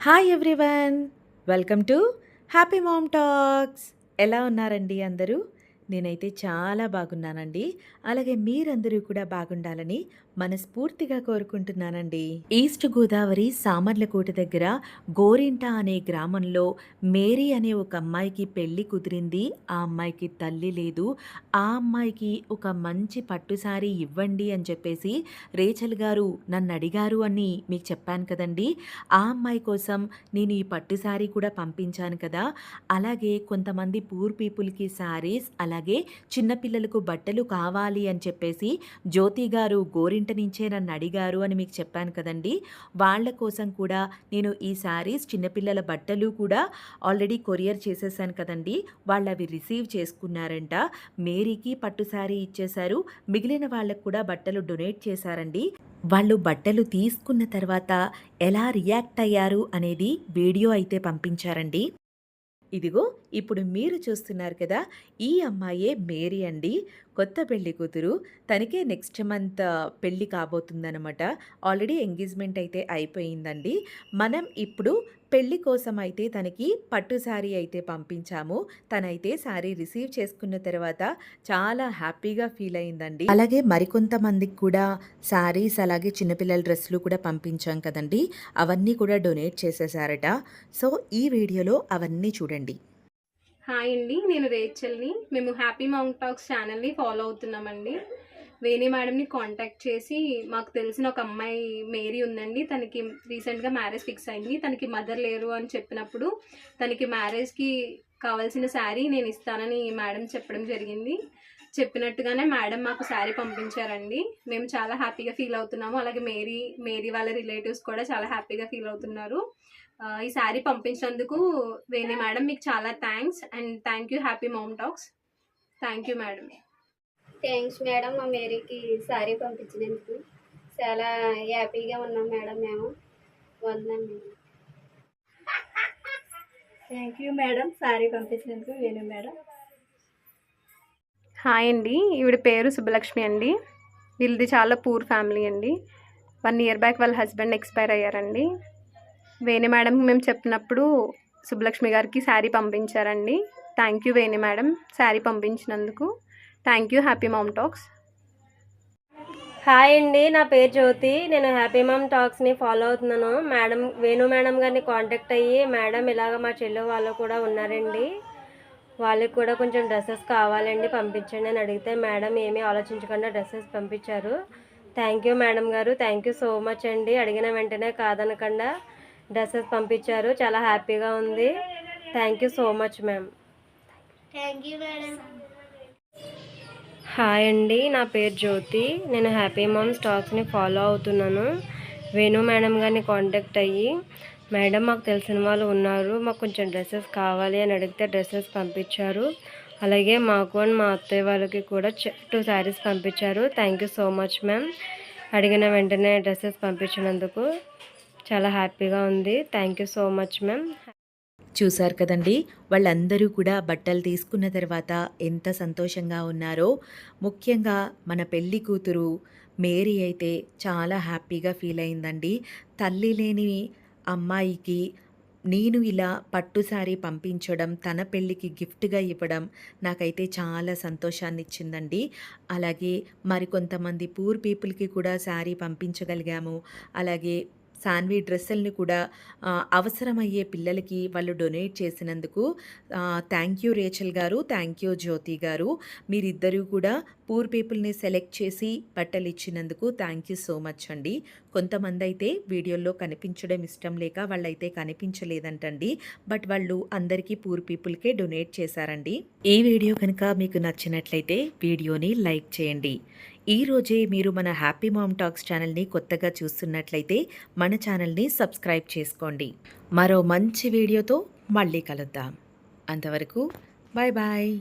Hi everyone, welcome to happy mom talks. ఎలా ఉన్నారండి అందరూ? నేనైతే చాలా బాగున్నానండి. అలాగే మీరందరూ కూడా బాగుండాలని మనస్ఫూర్తిగా కోరుకుంటున్నానండి. ఈస్ట్ గోదావరి సామర్లకోట దగ్గర గోరింట అనే గ్రామంలో మేరీ అనే ఒక అమ్మాయికి పెళ్లి కుదిరింది. ఆ అమ్మాయికి తల్లి లేదు. ఆ అమ్మాయికి ఒక మంచి పట్టు సారీ ఇవ్వండి అని చెప్పేసి రేచల్ గారు నన్ను అడిగారు అని మీకు చెప్పాను కదండి. ఆ అమ్మాయి కోసం నేను ఈ పట్టు సారీ కూడా పంపించాను కదా. అలాగే కొంతమంది పూర్ పీపుల్కి శారీస్, అలాగే చిన్నపిల్లలకు బట్టలు కావాలి అని చెప్పేసి జ్యోతి గారు గోరింట నుంచే నన్ను అడిగారు అని మీకు చెప్పాను కదండి. వాళ్ళ కోసం కూడా నేను ఈ శారీస్, చిన్నపిల్లల బట్టలు కూడా ఆల్రెడీ కొరియర్ చేసేసాను కదండి. వాళ్ళు అవి రిసీవ్ చేసుకున్నారంట. మేరీకి పట్టు శారీ ఇచ్చేశారు. మిగిలిన వాళ్ళకు కూడా బట్టలు డొనేట్ చేశారండి. వాళ్ళు బట్టలు తీసుకున్న తర్వాత ఎలా రియాక్ట్ అయ్యారు అనేది వీడియో అయితే పంపించారండి. ఇదిగో ఇప్పుడు మీరు చూస్తున్నారు కదా, ఈ అమ్మాయే మేరీ అండి. కొత్త పెళ్లి కూతురు. తనకే నెక్స్ట్ మంత్ పెళ్ళి కాబోతుందనమాట. ఆల్రెడీ ఎంగేజ్మెంట్ అయితే అయిపోయిందండి. మనం ఇప్పుడు పెళ్లి కోసం అయితే తనకి పట్టు శారీ అయితే పంపించాము. తనైతే శారీ రిసీవ్ చేసుకున్న తర్వాత చాలా హ్యాపీగా ఫీల్ అయిందండి. అలాగే మరికొంతమందికి కూడా శారీస్, అలాగే చిన్నపిల్లల డ్రెస్సులు కూడా పంపించాం కదండి. అవన్నీ కూడా డొనేట్ చేసేసారట. సో ఈ వీడియోలో అవన్నీ చూడండి. హాయ్ అండి, నేను రేచల్ని. మేము హ్యాపీ మామ్ టాక్స్ ఛానల్ని ఫాలో అవుతున్నామండి. వేణి మేడంని కాంటాక్ట్ చేసి మాకు తెలిసిన ఒక అమ్మాయి మేరీ ఉందండి. తనకి రీసెంట్గా మ్యారేజ్ ఫిక్స్ అయింది. తనకి మదర్ లేరు అని చెప్పినప్పుడు తనకి మ్యారేజ్కి కావాల్సిన శారీ నేను ఇస్తానని మేడం చెప్పడం జరిగింది. చెప్పినట్టుగానే మేడం మాకు శారీ పంపించారండి. మేము చాలా హ్యాపీగా ఫీల్ అవుతున్నాము. అలాగే మేరీ వాళ్ళ రిలేటివ్స్ కూడా చాలా హ్యాపీగా ఫీల్ అవుతున్నారు. ఈ శారీ పంపించినందుకు వేణి మేడం మీకు చాలా thanks. And thank you happy mom talks. Thank you madam. Thanks madam, మా మేరీకి శారీ పంపించినందుకు చాలా హ్యాపీగా ఉన్నాం మేడం. మేము వందనాలు madam. Thank you madam, sari పంపించినందుకు వేణు మేడం. హాయ్ అండి, ఈవిడ పేరు సుబ్బలక్ష్మి అండి. వీళ్ళది చాలా పూర్ ఫ్యామిలీ అండి. 1 year బ్యాక్ వాళ్ళ హస్బెండ్ ఎక్స్పైర్ అయ్యారండి. వేణి మేడంకి మేము చెప్పినప్పుడు సుబ్బలక్ష్మి గారికి శారీ పంపించారండి. Thank you Veni madam, sari పంపించినందుకు. Thank you happy mom talks. Hi అండి, నా పేరు జ్యోతి. నేను హ్యాపీ మామ్ టాక్స్ని ఫాలో అవుతున్నాను. మేడం వేణు మేడం గారిని కాంటాక్ట్ అయ్యి, మేడం ఇలాగ మా చెల్లి వాళ్ళు కూడా ఉన్నారండి, వాళ్ళకి కూడా కొంచెం డ్రెస్సెస్ కావాలండి, పంపించండి అని అడిగితే మేడం ఏమీ ఆలోచించకుండా డ్రెస్సెస్ పంపించారు. థ్యాంక్ యూ మేడం గారు, థ్యాంక్ యూ సో మచ్ అండి. అడిగిన వెంటనే కాదనకుండా డ్రెస్సెస్ పంపించారు. చాలా హ్యాపీగా ఉంది. Thank you so much ma'am. Thank you madam. Hi అండి, నా పేరు జ్యోతి. నేను హ్యాపీ మామ్ టాక్స్ని ఫాలో అవుతున్నాను. వేణు మేడం గారిని కాంటాక్ట్ అయ్యి, మేడం మాకు తెలిసిన వాళ్ళు ఉన్నారు, మాకు కొంచెం డ్రెస్సెస్ కావాలి అని అడిగితే డ్రెస్సెస్ పంపించారు. అలాగే మాకు అండ్ మా అత్తయ్య వాళ్ళకి కూడా 2 శారీస్ పంపించారు. Thank you so much ma'am. అడిగిన వెంటనే డ్రెస్సెస్ పంపించినందుకు చాలా హ్యాపీగా ఉంది. Thank you so much ma'am. చూశారు కదండి, వాళ్ళందరూ కూడా బట్టలు తీసుకున్న తర్వాత ఎంత సంతోషంగా ఉన్నారో. ముఖ్యంగా మన పెళ్లి కూతురు మేరీ అయితే చాలా హ్యాపీగా ఫీల్ అయిందండి. తల్లి లేని అమ్మాయికి నేను ఇలా పట్టు శారీ పంపించడం, తన పెళ్ళికి గిఫ్ట్గా ఇవ్వడం నాకైతే చాలా సంతోషాన్ని ఇచ్చిందండి. అలాగే మరికొంతమంది పూర్ పీపుల్కి కూడా శారీ పంపించగలిగాము. అలాగే శాన్వి డ్రెస్సుల్ని కూడా అవసరమయ్యే పిల్లలకి వాళ్ళు డొనేట్ చేసినందుకు థ్యాంక్ యూ రేచల్ గారు, థ్యాంక్ యూ జ్యోతి గారు. మీరిద్దరూ కూడా పూర్ పీపుల్ని సెలెక్ట్ చేసి బట్టలు ఇచ్చినందుకు థ్యాంక్ యూ సో మచ్ అండి. కొంతమంది అయితే వీడియోలో కనిపించడం ఇష్టం లేక వాళ్ళైతే కనిపించలేదంటండి. బట్ వాళ్ళు అందరికీ పూర్ పీపుల్కే డొనేట్ చేశారండి. ఈ వీడియో కనుక మీకు నచ్చినట్లయితే వీడియోని లైక్ చేయండి. ఈరోజే మీరు మన హ్యాపీ మామ్ టాక్స్ ఛానల్ని కొత్తగా చూస్తున్నట్లయితే మన ఛానల్ని సబ్స్క్రైబ్ చేసుకోండి. మరో మంచి వీడియోతో మళ్ళీ కలుద్దాం. అంతవరకు బాయ్ బాయ్.